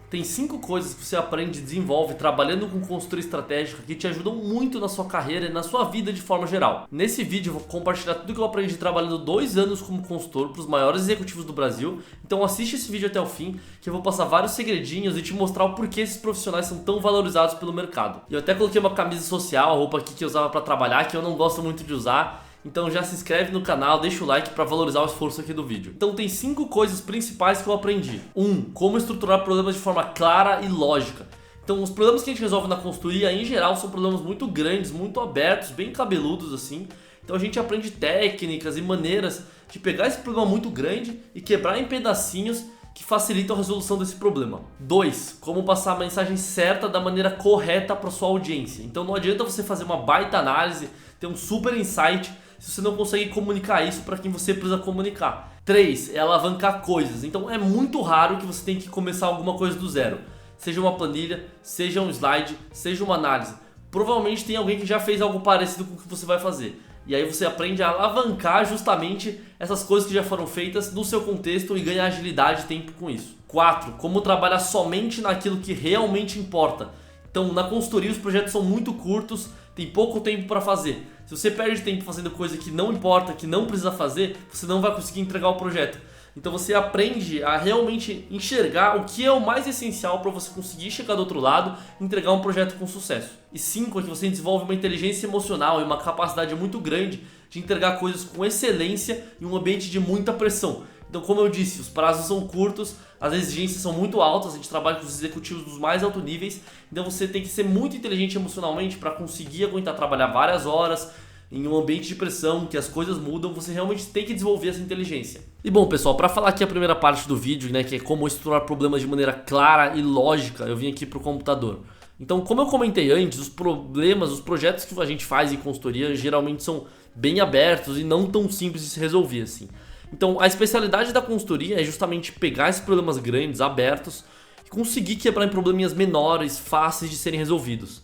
Tem 5 coisas que você aprende e desenvolve trabalhando com consultoria estratégica que te ajudam muito na sua carreira e na sua vida de forma geral. Nesse vídeo eu vou compartilhar tudo que eu aprendi trabalhando 2 anos como consultor para os maiores executivos do Brasil. Então assiste esse vídeo até o fim, que eu vou passar vários segredinhos e te mostrar o porquê esses profissionais são tão valorizados pelo mercado. E eu até coloquei uma camisa social, a roupa aqui que eu usava para trabalhar, que eu não gosto muito de usar. Então já se inscreve no canal, deixa o like para valorizar o esforço aqui do vídeo. Então tem 5 coisas principais que eu aprendi. 1. Como estruturar problemas de forma clara e lógica. Então os problemas que a gente resolve na consultoria em geral são problemas muito grandes, muito abertos, bem cabeludos assim. Então a gente aprende técnicas e maneiras de pegar esse problema muito grande e quebrar em pedacinhos que facilitam a resolução desse problema. 2. Como passar a mensagem certa da maneira correta para sua audiência. Então não adianta você fazer uma baita análise, ter um super insight se você não consegue comunicar isso para quem você precisa comunicar. 3. É alavancar coisas. Então é muito raro que você tenha que começar alguma coisa do zero. Seja uma planilha, seja um slide, seja uma análise. Provavelmente tem alguém que já fez algo parecido com o que você vai fazer. E aí você aprende a alavancar justamente essas coisas que já foram feitas no seu contexto e ganhar agilidade e tempo com isso. 4. Como trabalhar somente naquilo que realmente importa. Então na consultoria os projetos são muito curtos, tem pouco tempo para fazer. Se você perde tempo fazendo coisa que não importa, que não precisa fazer, você não vai conseguir entregar o projeto. Então você aprende a realmente enxergar o que é o mais essencial para você conseguir chegar do outro lado e entregar um projeto com sucesso. E 5 é que você desenvolve uma inteligência emocional e uma capacidade muito grande de entregar coisas com excelência em um ambiente de muita pressão. Então, como eu disse, os prazos são curtos, as exigências são muito altas, a gente trabalha com os executivos dos mais altos níveis, então você tem que ser muito inteligente emocionalmente para conseguir aguentar trabalhar várias horas em um ambiente de pressão, que as coisas mudam, você realmente tem que desenvolver essa inteligência. E bom, pessoal, para falar aqui a primeira parte do vídeo, né, que é como estruturar problemas de maneira clara e lógica, eu vim aqui para o computador. Então, como eu comentei antes, os problemas, os projetos que a gente faz em consultoria geralmente são bem abertos e não tão simples de se resolver assim. Então, a especialidade da consultoria é justamente pegar esses problemas grandes, abertos, e conseguir quebrar em probleminhas menores, fáceis de serem resolvidos.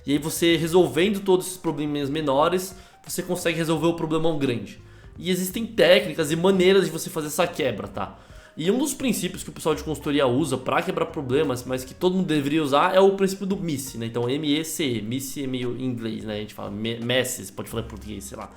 E aí você resolvendo todos esses probleminhas menores, você consegue resolver o problemão grande. E existem técnicas e maneiras de você fazer essa quebra, tá? E um dos princípios que o pessoal de consultoria usa para quebrar problemas, mas que todo mundo deveria usar, é o princípio do MECE, né? Então, M-E-C-E, MECE é meio em inglês, né? A gente fala MECE, pode falar em português, sei lá.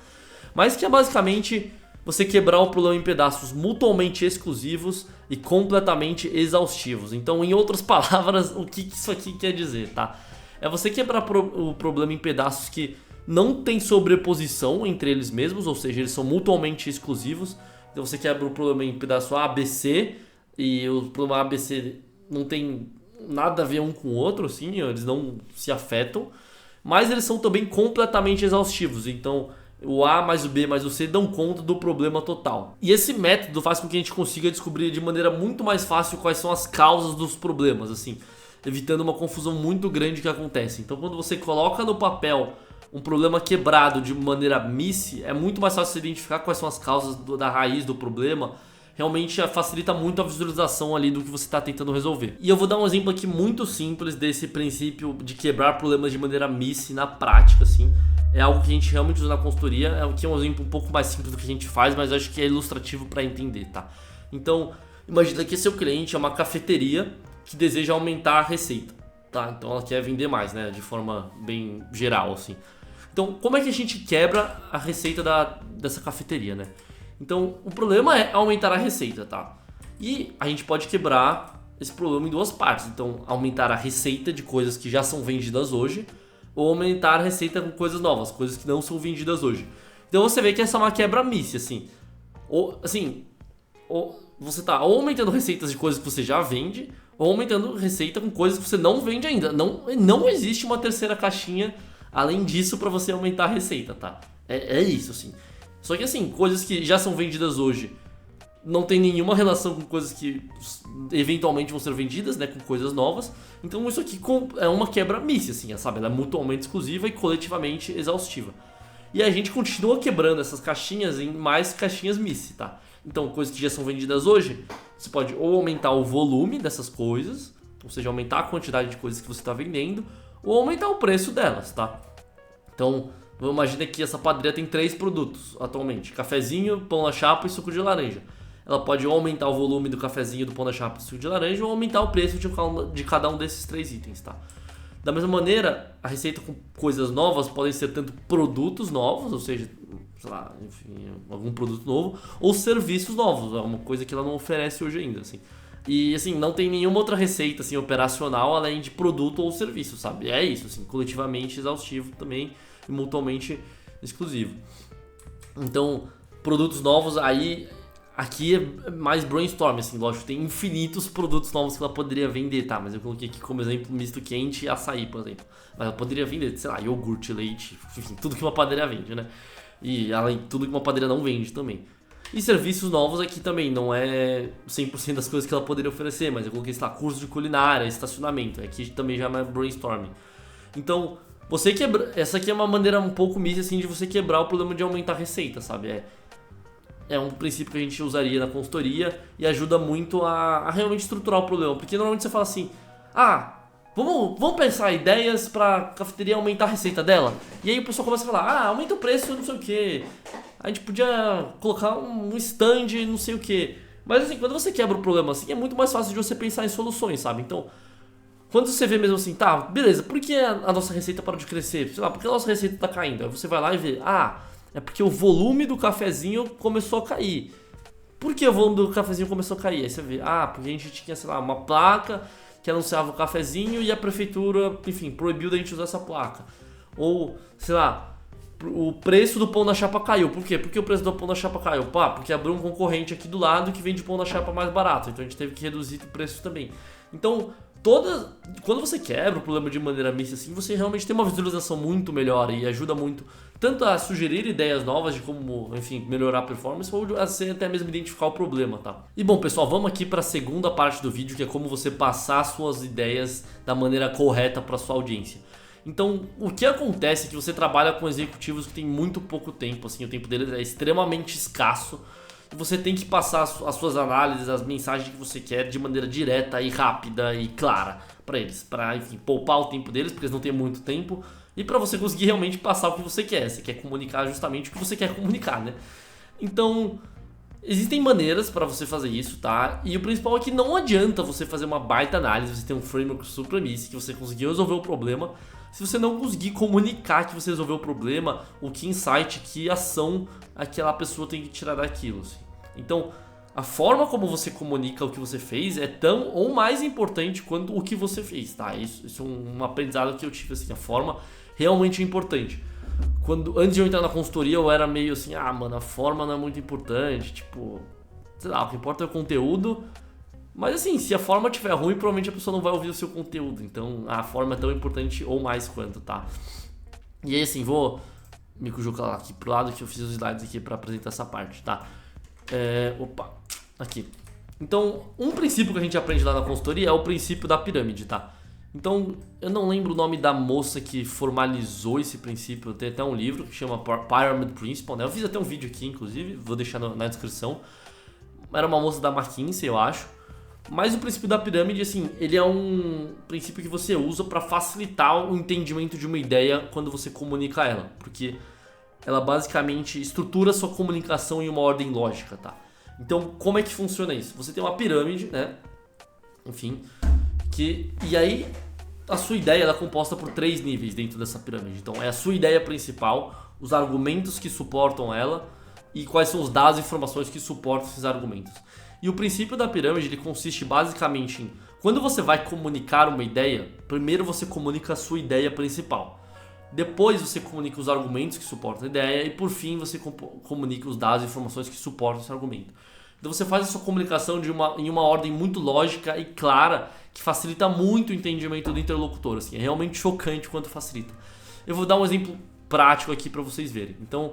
Mas que é basicamente você quebrar o problema em pedaços mutuamente exclusivos e completamente exaustivos. Então, em outras palavras, o que isso aqui quer dizer, tá? É você quebrar o problema em pedaços que não tem sobreposição entre eles mesmos, ou seja, eles são mutuamente exclusivos. Então você quebra o problema em pedaço A, B, C, e o problema A, B, C não tem nada a ver um com o outro, assim, eles não se afetam, mas eles são também completamente exaustivos. Então o A mais o B mais o C dão conta do problema total. E esse método faz com que a gente consiga descobrir de maneira muito mais fácil quais são as causas dos problemas, assim, evitando uma confusão muito grande que acontece. Então quando você coloca no papel um problema quebrado de maneira MECE, é muito mais fácil você identificar quais são as causas da raiz do problema. Realmente facilita muito a visualização ali do que você está tentando resolver. E eu vou dar um exemplo aqui muito simples desse princípio de quebrar problemas de maneira MECE na prática, assim. É algo que a gente realmente usa na consultoria, é um exemplo um pouco mais simples do que a gente faz, mas eu acho que é ilustrativo para entender, tá? Então, imagina que seu cliente é uma cafeteria que deseja aumentar a receita, tá? Então ela quer vender mais, né? De forma bem geral, assim. Então, como é que a gente quebra a receita dessa cafeteria, né? Então, o problema é aumentar a receita, tá? E a gente pode quebrar esse problema em 2 partes. Então, aumentar a receita de coisas que já são vendidas hoje ou aumentar a receita com coisas novas, coisas que não são vendidas hoje. Então, você vê que essa é uma quebra MECE, assim. Você tá ou aumentando receitas de coisas que você já vende ou aumentando receita com coisas que você não vende ainda. Não existe uma terceira caixinha além disso para você aumentar a receita, tá? É isso, assim. Só que assim, coisas que já são vendidas hoje não tem nenhuma relação com coisas que eventualmente vão ser vendidas, né? Com coisas novas. Então isso aqui é uma quebra MECE, assim, sabe? Ela é mutuamente exclusiva e coletivamente exaustiva. E a gente continua quebrando essas caixinhas em mais caixinhas MECE, tá? Então, coisas que já são vendidas hoje, você pode ou aumentar o volume dessas coisas, ou seja, aumentar a quantidade de coisas que você está vendendo, ou aumentar o preço delas, tá? Então, vamos imaginar que essa padaria tem 3 produtos atualmente: cafezinho, pão na chapa e suco de laranja. ela pode ou aumentar o volume do cafezinho, do pão da chapa, do suco de laranja, ou aumentar o preço de cada um desses 3 itens, tá? Da mesma maneira, a receita com coisas novas podem ser tanto produtos novos, ou seja, sei lá, enfim, algum produto novo, ou serviços novos, é uma coisa que ela não oferece hoje ainda, assim. E, assim, não tem nenhuma outra receita, assim, operacional além de produto ou serviço, sabe? É isso, assim, coletivamente exaustivo também e mutuamente exclusivo. Então, produtos novos, aí, aqui é mais brainstorm, assim, lógico, tem infinitos produtos novos que ela poderia vender, tá? Mas eu coloquei aqui como exemplo misto quente e açaí, por exemplo. Mas ela poderia vender, sei lá, iogurte, leite, enfim, tudo que uma padaria vende, né? E além de tudo que uma padaria não vende também. E serviços novos aqui também, não é 100% das coisas que ela poderia oferecer, mas eu coloquei, sei lá, curso de culinária, estacionamento, aqui também já é mais brainstorming. Então, essa aqui é uma maneira um pouco mística, assim, de você quebrar o problema de aumentar a receita, sabe? É um princípio que a gente usaria na consultoria e ajuda muito a realmente estruturar o problema, porque normalmente você fala assim, vamos pensar ideias pra cafeteria aumentar a receita dela. E aí o pessoal começa a falar, aumenta o preço, não sei o que. A gente podia colocar um stand, não sei o que. Mas assim, quando você quebra o problema assim, é muito mais fácil de você pensar em soluções, sabe? Então, quando você vê mesmo assim, tá, beleza, por que a nossa receita parou de crescer? Sei lá, por que a nossa receita tá caindo? Aí você vai lá e vê, é porque o volume do cafezinho começou a cair. Por que o volume do cafezinho começou a cair? Aí você vê, porque a gente tinha, sei lá, uma placa que anunciava o cafezinho e a prefeitura, enfim, proibiu da gente usar essa placa. Ou, sei lá, o preço do pão da chapa caiu. Por quê? Porque o preço do pão da chapa caiu? Porque abriu um concorrente aqui do lado que vende pão da chapa mais barato. Então a gente teve que reduzir o preço também. Então, quando você quebra o problema de maneira mista assim, você realmente tem uma visualização muito melhor e ajuda muito tanto a sugerir ideias novas de como, enfim, melhorar a performance ou a você até mesmo identificar o problema, tá? E bom, pessoal, vamos aqui para a segunda parte do vídeo, que é como você passar suas ideias da maneira correta para sua audiência. Então, o que acontece é que você trabalha com executivos que têm muito pouco tempo, assim, o tempo deles é extremamente escasso. E você tem que passar as suas análises, as mensagens que você quer de maneira direta e rápida e clara para eles, para, enfim, poupar o tempo deles, porque eles não têm muito tempo, e para você conseguir realmente passar o que você quer. Você quer comunicar justamente o que você quer comunicar, né? Então, existem maneiras para você fazer isso, tá? E o principal é que não adianta você fazer uma baita análise, você tem um framework supremista que você conseguiu resolver o problema, se você não conseguir comunicar que você resolveu o problema, o que insight, que ação aquela pessoa tem que tirar daquilo, assim. Então, a forma como você comunica o que você fez é tão ou mais importante quanto o que você fez, tá? Isso é um aprendizado que eu tive, assim, a forma realmente é importante. Antes de eu entrar na consultoria, eu era meio assim, mano, a forma não é muito importante, tipo, sei lá, o que importa é o conteúdo. Mas assim, se a forma estiver ruim, provavelmente a pessoa não vai ouvir o seu conteúdo. Então a forma é tão importante ou mais quanto, tá? E aí assim, vou me cujucar aqui pro lado que eu fiz os slides aqui pra apresentar essa parte, tá? Aqui. Então, um princípio que a gente aprende lá na consultoria é o princípio da pirâmide, tá? Então, eu não lembro o nome da moça que formalizou esse princípio. Tem até um livro que chama Pyramid Principle, né? Eu fiz até um vídeo aqui, inclusive, vou deixar na descrição. Era uma moça da McKinsey, eu acho. Mas o princípio da pirâmide, assim, ele é um princípio que você usa para facilitar o entendimento de uma ideia quando você comunica ela. Porque ela basicamente estrutura a sua comunicação em uma ordem lógica, tá? Então, como é que funciona isso? Você tem uma pirâmide, né? Enfim, e aí a sua ideia ela é composta por 3 níveis dentro dessa pirâmide. Então, é a sua ideia principal, os argumentos que suportam ela e quais são os dados e informações que suportam esses argumentos. E o princípio da pirâmide ele consiste basicamente em quando você vai comunicar uma ideia, primeiro você comunica a sua ideia principal. Depois você comunica os argumentos que suportam a ideia e por fim você comunica os dados e informações que suportam esse argumento. Então você faz a sua comunicação em uma ordem muito lógica e clara que facilita muito o entendimento do interlocutor. Assim, é realmente chocante quanto facilita. Eu vou dar um exemplo prático aqui para vocês verem. Então,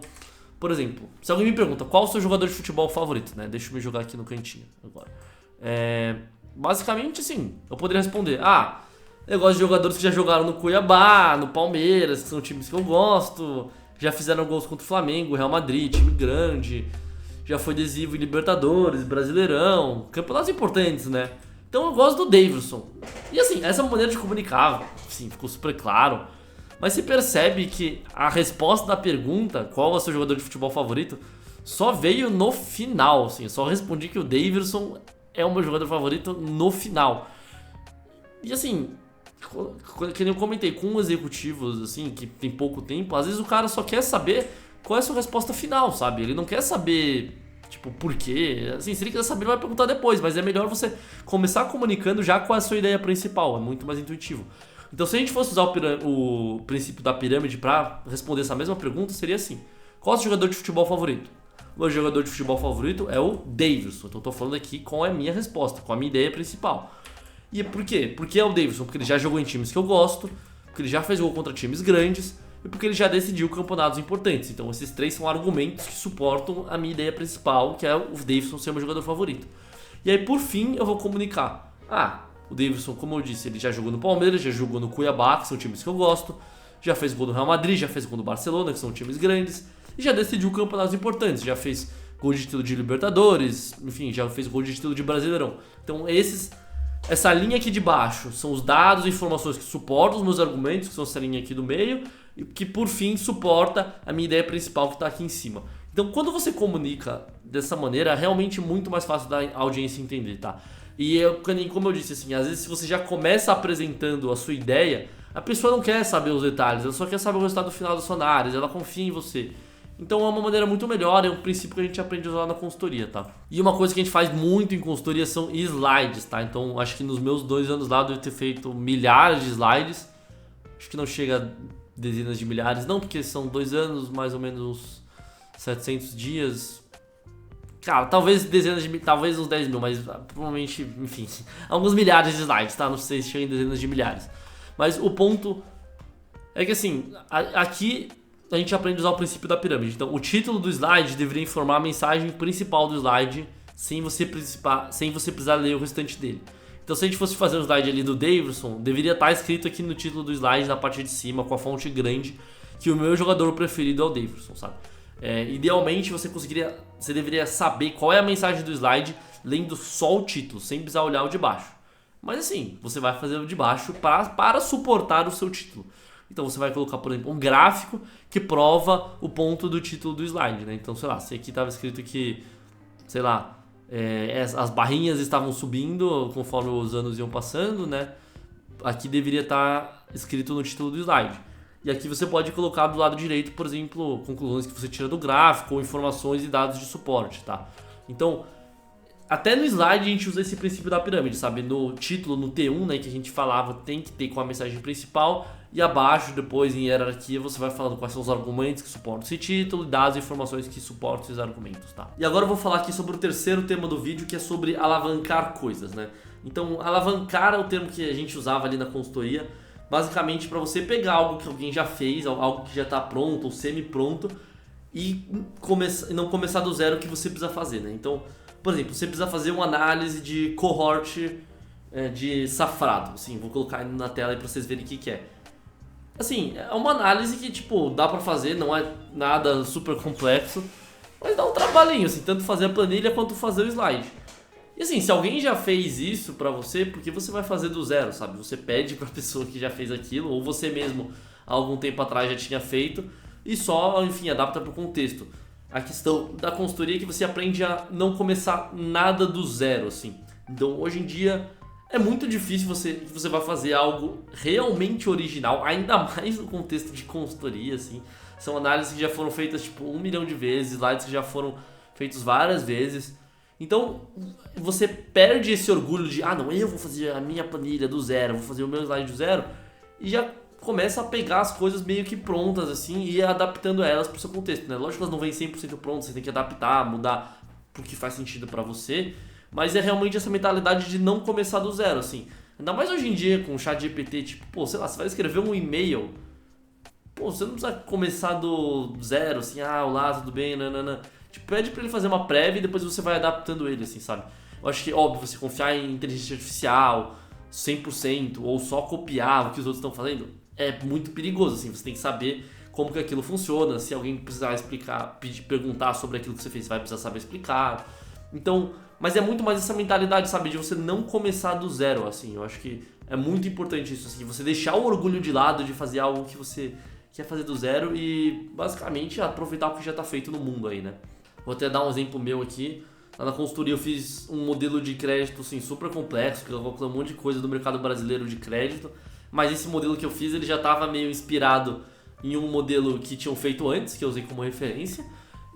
por exemplo, se alguém me pergunta qual é o seu jogador de futebol favorito, né? Deixa eu me jogar aqui no cantinho agora. Basicamente, assim, eu poderia responder: eu gosto de jogadores que já jogaram no Cuiabá, no Palmeiras, que são times que eu gosto, já fizeram gols contra o Flamengo, Real Madrid, time grande, já foi adesivo em Libertadores, Brasileirão, campeonatos importantes, né? Então eu gosto do Davidson. E assim, essa maneira de comunicar, sim, ficou super claro. Mas você percebe que a resposta da pergunta, qual é o seu jogador de futebol favorito, só veio no final, assim. Eu só respondi que o Davidson é o meu jogador favorito no final. E assim, que nem eu comentei, com executivos, assim, que tem pouco tempo, às vezes o cara só quer saber qual é a sua resposta final, sabe? Ele não quer saber, tipo, por quê. Assim, se ele quiser saber, ele vai perguntar depois, mas é melhor você começar comunicando já com a sua ideia principal, é muito mais intuitivo. Então, se a gente fosse usar o princípio da pirâmide para responder essa mesma pergunta, seria assim: qual é o seu jogador de futebol favorito? O meu jogador de futebol favorito é o Davidson. Então, eu tô falando aqui com a minha resposta, com a minha ideia principal. E por quê? Porque é o Davidson, porque ele já jogou em times que eu gosto, porque ele já fez gol contra times grandes e porque ele já decidiu campeonatos importantes. Então esses três são argumentos que suportam a minha ideia principal, que é o Davidson ser o meu jogador favorito. E aí por fim eu vou comunicar: o Davidson, como eu disse, ele já jogou no Palmeiras, já jogou no Cuiabá, que são times que eu gosto, já fez gol no Real Madrid, já fez gol no Barcelona, que são times grandes, e já decidiu campeonatos importantes, já fez gol de título de Libertadores, enfim, já fez gol de título de Brasileirão. Então essa linha aqui de baixo são os dados e informações que suportam os meus argumentos, que são essa linha aqui do meio, e que por fim suporta a minha ideia principal que está aqui em cima. Então quando você comunica dessa maneira, é realmente muito mais fácil da audiência entender, tá? E como eu disse, assim, às vezes se você já começa apresentando a sua ideia, a pessoa não quer saber os detalhes, ela só quer saber o resultado final da sua análise, ela confia em você. Então é uma maneira muito melhor, é um princípio que a gente aprende a usar na consultoria, tá? E uma coisa que a gente faz muito em consultoria são slides, tá? Então acho que nos meus 2 anos lá eu devo ter feito milhares de slides. Acho que não chega a dezenas de milhares, não, porque são 2 anos, mais ou menos uns 700 dias. Cara, talvez talvez uns 10 mil, mas provavelmente, enfim, alguns milhares de slides, tá? Não sei se chega em dezenas de milhares. Mas o ponto é que assim, aqui a gente aprende a usar o princípio da pirâmide. Então, o título do slide deveria informar a mensagem principal do slide sem você precisar ler o restante dele. Então, se a gente fosse fazer um slide ali do Davidson, deveria estar escrito aqui no título do slide, na parte de cima, com a fonte grande, que o meu jogador preferido é o Davidson, sabe? Idealmente, você deveria saber qual é a mensagem do slide lendo só o título, sem precisar olhar o de baixo. Mas assim, você vai fazer o de baixo para suportar o seu título. Então você vai colocar, por exemplo, um gráfico que prova o ponto do título do slide, né? Então, sei lá, se aqui estava escrito que, sei lá, as barrinhas estavam subindo conforme os anos iam passando, né? Aqui deveria estar escrito no título do slide. E aqui você pode colocar do lado direito, por exemplo, conclusões que você tira do gráfico ou informações e dados de suporte, tá? Então, até no slide a gente usa esse princípio da pirâmide, sabe? No título, no T1, né, que a gente falava, tem que ter com a mensagem principal, e abaixo, depois em hierarquia, você vai falando quais são os argumentos que suportam esse título, dados e informações que suportam esses argumentos, tá? E agora eu vou falar aqui sobre o terceiro tema do vídeo, que é sobre alavancar coisas, né? Então, alavancar é o termo que a gente usava ali na consultoria, basicamente para você pegar algo que alguém já fez, algo que já está pronto ou semi-pronto, e não começar do zero que você precisa fazer, né? Então, por exemplo, você precisa fazer uma análise de cohort de Safrado. Assim, vou colocar aí na tela aí para vocês verem o que é. Assim, é uma análise que, tipo, dá para fazer, não é nada super complexo, mas dá um trabalhinho, assim, tanto fazer a planilha quanto fazer o slide. E assim, se alguém já fez isso para você, por que você vai fazer do zero, sabe? Você pede para a pessoa que já fez aquilo, ou você mesmo, há algum tempo atrás, já tinha feito, e só, enfim, adapta para o contexto. A questão da consultoria é que você aprende a não começar nada do zero, assim. Então, hoje em dia, é muito difícil que você vai fazer algo realmente original, ainda mais no contexto de consultoria, assim. São análises que já foram feitas, tipo, 1 milhão de vezes, slides que já foram feitos várias vezes. Então, você perde esse orgulho de, não, eu vou fazer a minha planilha do zero, vou fazer o meu slide do zero, e já começa a pegar as coisas meio que prontas, assim, e ir adaptando elas pro seu contexto, né? Lógico que elas não vêm 100% prontas, você tem que adaptar, mudar pro que faz sentido pra você, mas é realmente essa mentalidade de não começar do zero, assim. Ainda mais hoje em dia, com o ChatGPT, tipo, sei lá, você vai escrever um e-mail, você não precisa começar do zero, assim, olá, tudo bem, nanana. Tipo, pede pra ele fazer uma prévia e depois você vai adaptando ele, assim, sabe? Eu acho que, óbvio, você confiar em inteligência artificial 100% ou só copiar o que os outros estão fazendo é muito perigoso, assim. Você tem que saber como que aquilo funciona. Se alguém precisar explicar, perguntar sobre aquilo que você fez, você vai precisar saber explicar. Então, mas é muito mais essa mentalidade, sabe? De você não começar do zero, assim. Eu acho que é muito importante isso, assim. Você deixar o orgulho de lado de fazer algo que você quer fazer do zero e, basicamente, aproveitar o que já tá feito no mundo aí, né? Vou até dar um exemplo meu aqui. Lá na consultoria eu fiz um modelo de crédito assim, super complexo, que eu calculei um monte de coisa do mercado brasileiro de crédito, mas esse modelo que eu fiz ele já estava meio inspirado em um modelo que tinham feito antes, que eu usei como referência,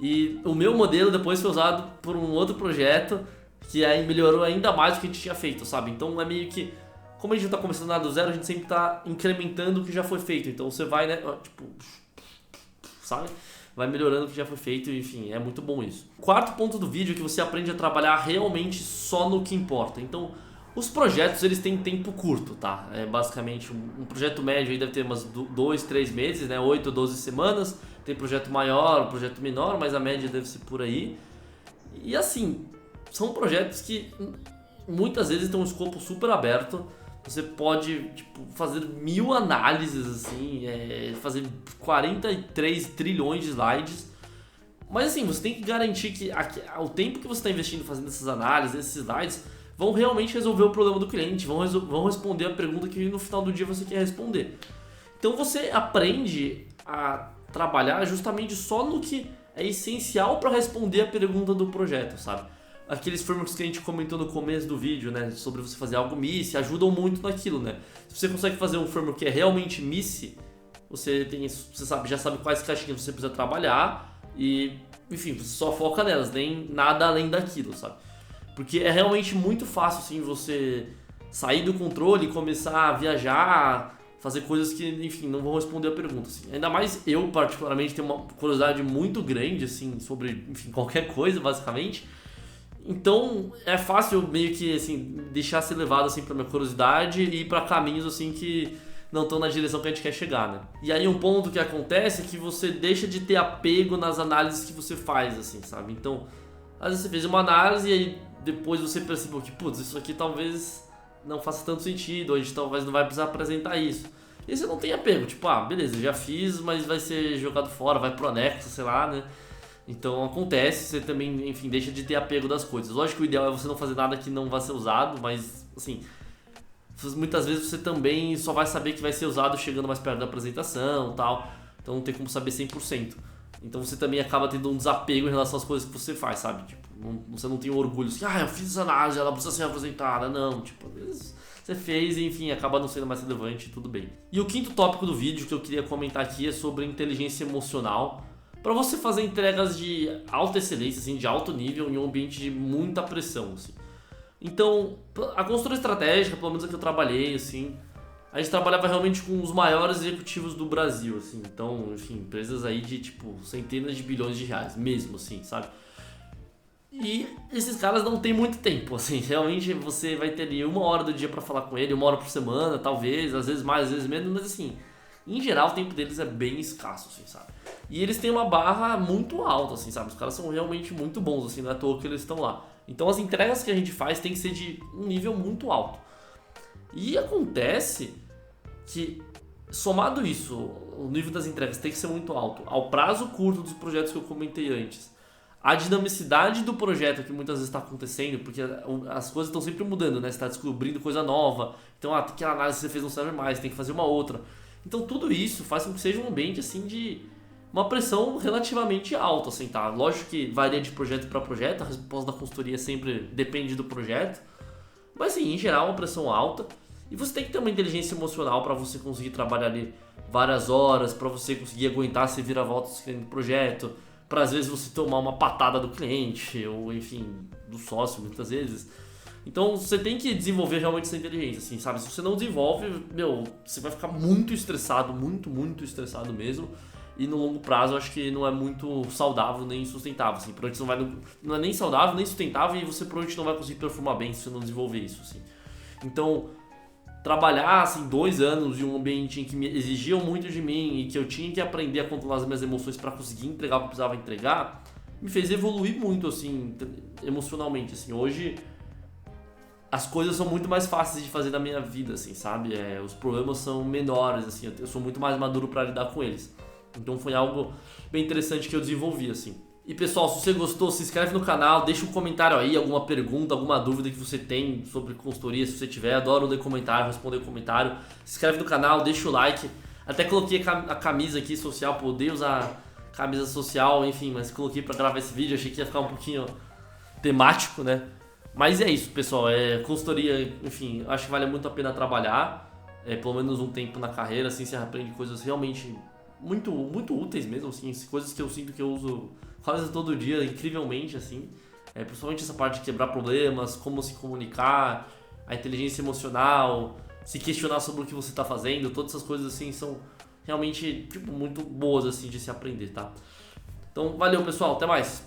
e o meu modelo depois foi usado por um outro projeto que aí melhorou ainda mais do que a gente tinha feito, sabe? Então é meio que, como a gente não está começando nada do zero, a gente sempre está incrementando o que já foi feito, então você vai, né, tipo, sabe? Vai melhorando o que já foi feito, enfim, é muito bom isso. Quarto ponto do vídeo é que você aprende a trabalhar realmente só no que importa. Então, os projetos, eles têm tempo curto, tá? É basicamente um projeto médio aí deve ter umas 2, 3 meses, né? 8 ou 12 semanas. Tem projeto maior, projeto menor, mas a média deve ser por aí. E assim, são projetos que muitas vezes têm um escopo super aberto. Você pode tipo, fazer 1000 análises, assim, fazer 43 trilhões de slides. Mas assim, você tem que garantir que o tempo que você está investindo fazendo essas análises, esses slides, vão realmente resolver o problema do cliente, vão responder a pergunta que no final do dia você quer responder. Então você aprende a trabalhar justamente só no que é essencial para responder a pergunta do projeto, sabe? Aqueles frameworks que a gente comentou no começo do vídeo, né, sobre você fazer algo Miss, ajudam muito naquilo, né? Se você consegue fazer um framework que é realmente Miss, você já sabe quais caixinhas você precisa trabalhar e, enfim, você só foca nelas, nem nada além daquilo, sabe? Porque é realmente muito fácil, assim, você sair do controle e começar a viajar, fazer coisas que, enfim, não vão responder a pergunta, assim. Ainda mais eu, particularmente, tenho uma curiosidade muito grande, assim, sobre, enfim, qualquer coisa, basicamente. Então é fácil meio que assim deixar ser levado assim para minha curiosidade e ir para caminhos assim que não estão na direção que a gente quer chegar, né? E aí um ponto que acontece é que você deixa de ter apego nas análises que você faz, assim, sabe? Então, às vezes você fez uma análise e aí depois você percebeu que, putz, isso aqui talvez não faça tanto sentido, ou a gente talvez não vai precisar apresentar isso. E você não tem apego, tipo, beleza, já fiz, mas vai ser jogado fora, vai pro anexo, sei lá, né? Então acontece, você também, enfim, deixa de ter apego das coisas. Lógico que o ideal é você não fazer nada que não vá ser usado, mas, assim, muitas vezes você também só vai saber que vai ser usado chegando mais perto da apresentação e tal. Então não tem como saber 100%. Então você também acaba tendo um desapego em relação às coisas que você faz, sabe? Tipo, você não tem orgulho assim, eu fiz essa análise, ela precisa ser apresentada. Não, tipo, às vezes você fez e, enfim, acaba não sendo mais relevante, tudo bem. E o quinto tópico do vídeo que eu queria comentar aqui é sobre inteligência emocional. Para você fazer entregas de alta excelência, assim, de alto nível em um ambiente de muita pressão, assim. Então, a consultoria estratégica, pelo menos a que eu trabalhei, assim, a gente trabalhava realmente com os maiores executivos do Brasil, assim. Então, enfim, empresas aí de, tipo, centenas de bilhões de reais, mesmo, assim, sabe? E esses caras não têm muito tempo, assim. Realmente você vai ter ali 1 hora do dia para falar com ele, 1 hora por semana, talvez, às vezes mais, às vezes menos, mas assim, em geral o tempo deles é bem escasso, assim, sabe? E eles têm uma barra muito alta, assim, sabe? Os caras são realmente muito bons, assim, não é à toa que eles estão lá. Então as entregas que a gente faz tem que ser de um nível muito alto. E acontece que, somado isso, o nível das entregas tem que ser muito alto, ao prazo curto dos projetos que eu comentei antes, a dinamicidade do projeto que muitas vezes está acontecendo, porque as coisas estão sempre mudando, né? Você está descobrindo coisa nova, então aquela análise que você fez não serve mais, tem que fazer uma outra. Então tudo isso faz com que seja um ambiente assim de uma pressão relativamente alta, assim, tá? Lógico que varia de projeto para projeto, a resposta da consultoria sempre depende do projeto, mas assim, em geral, uma pressão alta. E você tem que ter uma inteligência emocional para você conseguir trabalhar ali várias horas, para você conseguir aguentar se vira-voltas no projeto, para às vezes você tomar uma patada do cliente, ou enfim, do sócio, muitas vezes. Então você tem que desenvolver realmente essa inteligência, assim, sabe? Se você não desenvolve, você vai ficar muito estressado, muito estressado mesmo. E no longo prazo eu acho que não é muito saudável nem sustentável, assim. Provavelmente não é nem saudável nem sustentável e você provavelmente não vai conseguir performar bem se você não desenvolver isso, assim. Então, trabalhar assim 2 anos em um ambiente em que me exigiam muito de mim e que eu tinha que aprender a controlar as minhas emoções para conseguir entregar o que eu precisava entregar, me fez evoluir muito, assim, emocionalmente, assim. Hoje as coisas são muito mais fáceis de fazer na minha vida, assim, sabe? Os problemas são menores, assim, eu sou muito mais maduro para lidar com eles. Então foi algo bem interessante que eu desenvolvi, assim. E pessoal, se você gostou, se inscreve no canal, deixa um comentário aí, alguma pergunta, alguma dúvida que você tem sobre consultoria, se você tiver. Adoro ler comentário, responder comentário. Se inscreve no canal, deixa o like. Até coloquei a camisa aqui social, poder usar camisa social, enfim, mas coloquei pra gravar esse vídeo, achei que ia ficar um pouquinho temático, né? Mas é isso, pessoal, consultoria, enfim, acho que vale muito a pena trabalhar, pelo menos um tempo na carreira, assim, você aprende coisas realmente muito, muito úteis mesmo, assim, coisas que eu sinto que eu uso quase todo dia, incrivelmente, assim, principalmente essa parte de quebrar problemas, como se comunicar, a inteligência emocional, se questionar sobre o que você está fazendo, todas essas coisas, assim, são realmente, tipo, muito boas, assim, de se aprender, tá? Então, valeu, pessoal, até mais!